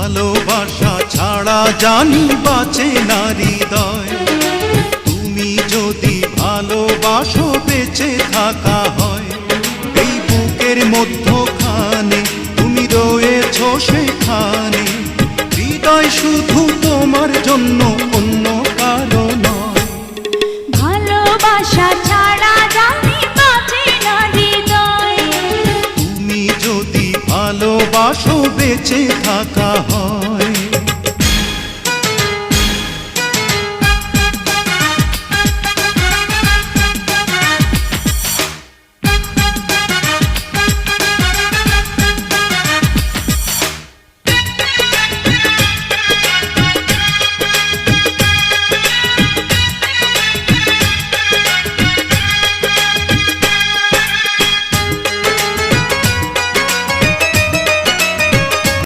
ভালোবাসা ছাড়া জানি বাঁচে না হৃদয়। তুমি যদি ভালোবাসো বেঁচে থাকা হয়। এই বুকের মধ্যখানে তুমি রয়েছো সেখানে, হৃদয় শুধু তোমার জন্য, অন্য কারো নয়। ভালোবাসা ছাড়া জানি বাঁচে না হৃদয়। তুমি যদি ভালোবাসো বেঁচে থাকা হয়।